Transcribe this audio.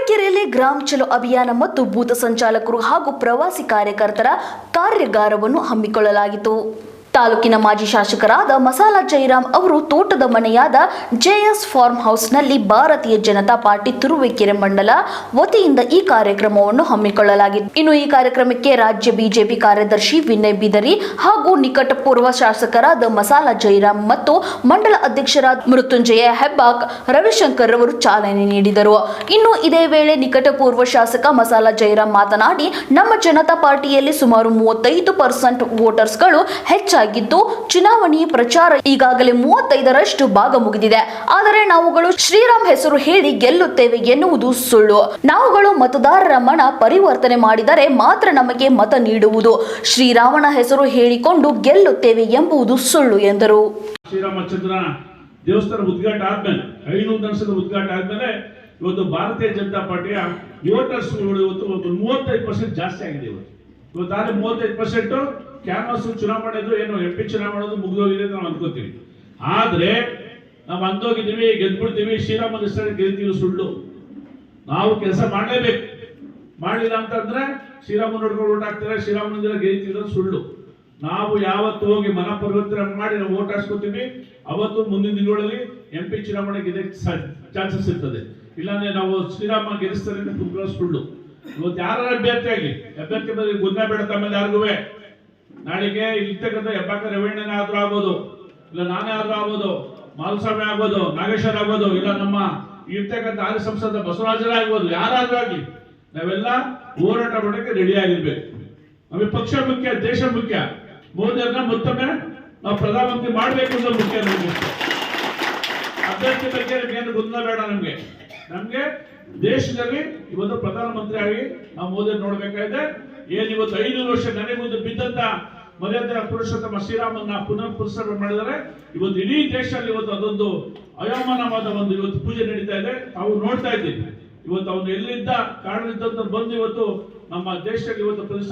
ತುರುವೇಕೆರೆಯಲ್ಲಿ ಗ್ರಾಮ ಚಲೋ ಅಭಿಯಾನ ಮತ್ತು ಬೂತ್ ಸಂಚಾಲಕರು ಹಾಗೂ ಪ್ರವಾಸಿ ಕಾರ್ಯಕರ್ತರ ಕಾರ್ಯಾಗಾರವನ್ನು ಹಮ್ಮಿಕೊಳ್ಳಲಾಗಿತ್ತು. ತಾಲೂಕಿನ ಮಾಜಿ ಶಾಸಕರಾದ ಮಸಾಲ ಜಯರಾಮ್ ಅವರು ತೋಟದ ಮನೆಯಾದ ಜೆಎಸ್ ಫಾರ್ಮ್ ಹೌಸ್ನಲ್ಲಿ ಭಾರತೀಯ ಜನತಾ ಪಾರ್ಟಿ ತುರುವೇಕೆರೆ ಮಂಡಲ ವತಿಯಿಂದ ಈ ಕಾರ್ಯಕ್ರಮವನ್ನು ಹಮ್ಮಿಕೊಳ್ಳಲಾಗಿತ್ತು. ಇನ್ನು ಈ ಕಾರ್ಯಕ್ರಮಕ್ಕೆ ರಾಜ್ಯ ಬಿಜೆಪಿ ಕಾರ್ಯದರ್ಶಿ ವಿನಯ್ ಬಿದರಿ ಹಾಗೂ ನಿಕಟಪೂರ್ವ ಶಾಸಕರಾದ ಮಸಾಲ ಜಯರಾಮ್ ಮತ್ತು ಮಂಡಲ ಅಧ್ಯಕ್ಷರಾದ ಮೃತ್ಯುಂಜಯ ಹೆಬ್ಬಾಕ್ ರವಿಶಂಕರ್ ಅವರು ಚಾಲನೆ ನೀಡಿದರು. ಇನ್ನು ಇದೇ ವೇಳೆ ನಿಕಟಪೂರ್ವ ಶಾಸಕ ಮಸಾಲ ಜಯರಾಮ್ ಮಾತನಾಡಿ, ನಮ್ಮ ಜನತಾ ಪಾರ್ಟಿಯಲ್ಲಿ ಸುಮಾರು 35% ವೋಟರ್ಸ್ಗಳು ಹೆಚ್ಚಾಗಿದ್ದು ಚುನಾವಣೆಯ ಪ್ರಚಾರ ಈಗಾಗಲೇ 35ರಷ್ಟು ಭಾಗ ಮುಗಿದಿದೆ. ಆದರೆ ನಾವುಗಳು ಶ್ರೀರಾಮ್ ಹೆಸರು ಹೇಳಿ ಗೆಲ್ಲುತ್ತೇವೆ ಎನ್ನುವುದು ಸುಳ್ಳು. ನಾವುಗಳು ಮತದಾರರ ಮನ ಪರಿವರ್ತನೆ ಮಾಡಿದರೆ ಮಾತ್ರ ನಮಗೆ ಮತ ನೀಡುವುದು. ಶ್ರೀರಾಮನ ಹೆಸರು ಹೇಳಿಕೊಂಡು ಗೆಲ್ಲುತ್ತೇವೆ ಎಂಬುದು ಸುಳ್ಳು ಎಂದರು. ಶ್ರೀರಾಮಚಂದ್ರ ದೇವಸ್ಥಾನ ಉದ್ಘಾಟನೆ ಆದ್ಮೇಲೆ 500 ವರ್ಷದ ಉದ್ಘಾಟನೆ ಆದ್ಮೇಲೆ ಇವತ್ತು ಭಾರತೀಯ ಜನತಾ ಪಾರ್ಟಿಯ ವೋಟರ್ಸ್ ಇವತ್ತು 35% ಜಾಸ್ತಿ ಆಗಿದೆ. ಇವತ್ತಾದ್ರೆ 35% ಕ್ಯಾನ್ವಾಸ್ ಚುನಾವಣೆದು ಏನು MP ಚುನಾವಣೆದು ಮುಗಿದೋಗಿದೆ ಅಂತ ನಾವು ಅನ್ಕೋತೀವಿ. ಆದ್ರೆ ನಾವು ಅಂದೋಗಿದ್ದೀವಿ, ಗೆದ್ಬಿಡ್ತೀವಿ, ಶ್ರೀರಾಮನ ಹೆಸರು ಗೆಲ್ತೀವಿ, ಸುಳ್ಳು. ನಾವು ಕೆಲಸ ಮಾಡಲೇಬೇಕು. ಮಾಡಲಿಲ್ಲ ಅಂತಂದ್ರೆ ಶ್ರೀರಾಮನ ನೋಡ್ಕೊಂಡು ಓಟ್ ಹಾಕ್ತಾರೆ, ಶ್ರೀರಾಮನ ಗೆಲ್ತೀವಿ, ಸುಳ್ಳು. ನಾವು ಯಾವತ್ತು ಹೋಗಿ ಮನ ಪರಿವರ್ತನೆ ಮಾಡಿ ನಾವು ಓಟ್ ಹಾಕ್ಸ್ಕೊತೀವಿ, ಅವತ್ತು ಮುಂದಿನ ದಿನಗಳಲ್ಲಿ MP ಚುನಾವಣೆ ಗೆಲ್ಲಕ್ಕೆ ಚಾನ್ಸಸ್ ಇರ್ತದೆ. ಇಲ್ಲಾಂದ್ರೆ ನಾವು ಶ್ರೀರಾಮ ಗೆಲ್ಲಿಸ್ತಾರೆ ಅಂತ ಸುಳ್ಳು. ಇವತ್ತು ಯಾರ ಅಭ್ಯರ್ಥಿ ಬಗ್ಗೆ ಗುನ್ನ ಬೇಡ ತಮ್ಮಲ್ಲಿ ಯಾರಿಗೂ. ನಾಳೆಗೆ ಇರ್ತಕ್ಕಂಥ ಹೆಬ್ಬಾಕ ರೇವಣ್ಣನೇ ಆದ್ರೂ ಆಗ್ಬೋದು, ಇಲ್ಲ ನಾನೇ ಆದ್ರೂ ಆಗ್ಬೋದು, ಮಾಲಸ್ವಾಮಿ ಆಗ್ಬೋದು, ನಾಗೇಶ್ವರ ಆಗ್ಬೋದು, ಇಲ್ಲ ನಮ್ಮ ಇರ್ತಕ್ಕಂಥ ಹಾಲಿ ಸಂಸದ ಬಸವರಾಜರೇ ಆಗ್ಬೋದು, ಯಾರಾದ್ರೂ ಆಗ್ಲಿ ನಾವೆಲ್ಲ ಹೋರಾಟ ಮಾಡೋಕೆ ರೆಡಿ ಆಗಿರ್ಬೇಕು. ನಮಗೆ ಪಕ್ಷ ಮುಖ್ಯ, ದೇಶ ಮುಖ್ಯ. ಮೋದಿಯವ್ರನ್ನ ಮತ್ತೊಮ್ಮೆ ನಾವು ಪ್ರಧಾನಮಂತ್ರಿ ಮಾಡ್ಬೇಕು ಅಂತ ಮುಖ್ಯ. ನಮಗೆ ಅಭ್ಯರ್ಥಿ ಬಗ್ಗೆ ಏನು ಗೊಂದಲ ಬೇಡ. ನಮ್ಗೆ ದೇಶದಲ್ಲಿ ಇವತ್ತು ಪ್ರಧಾನಮಂತ್ರಿ ಆಗಿ ನಾವು ಮೋದಿ ನೋಡ್ಬೇಕಾಗಿದೆ. ಏನ್ ಇವತ್ತು 500 ವರ್ಷ ನನಗೊಂದು ಬಿದ್ದಂತ ಮರ್ಯಾದ ಪುರುಷೋತ್ತಮ ಶ್ರೀರಾಮನ್ನ ಪುನರ್ ಪುರಸ್ಕಾರ ಮಾಡಿದರೆ ಇವತ್ತು ಇಡೀ ದೇಶದಲ್ಲಿ ಇವತ್ತು ಅದೊಂದು ಅಯಮಾನವಾದ ಒಂದು ಇವತ್ತು ಪೂಜೆ ನಡೀತಾ ಇದೆ. ತಾವು ನೋಡ್ತಾ ಇದ್ದೀವಿ. ಇವತ್ತು ಅವನು ಎಲ್ಲಿದ್ದ ಕಾರಣದಿಂದ ಬಂದು ಇವತ್ತು ನಮ್ಮ ದೇಶದಲ್ಲಿ ಇವತ್ತು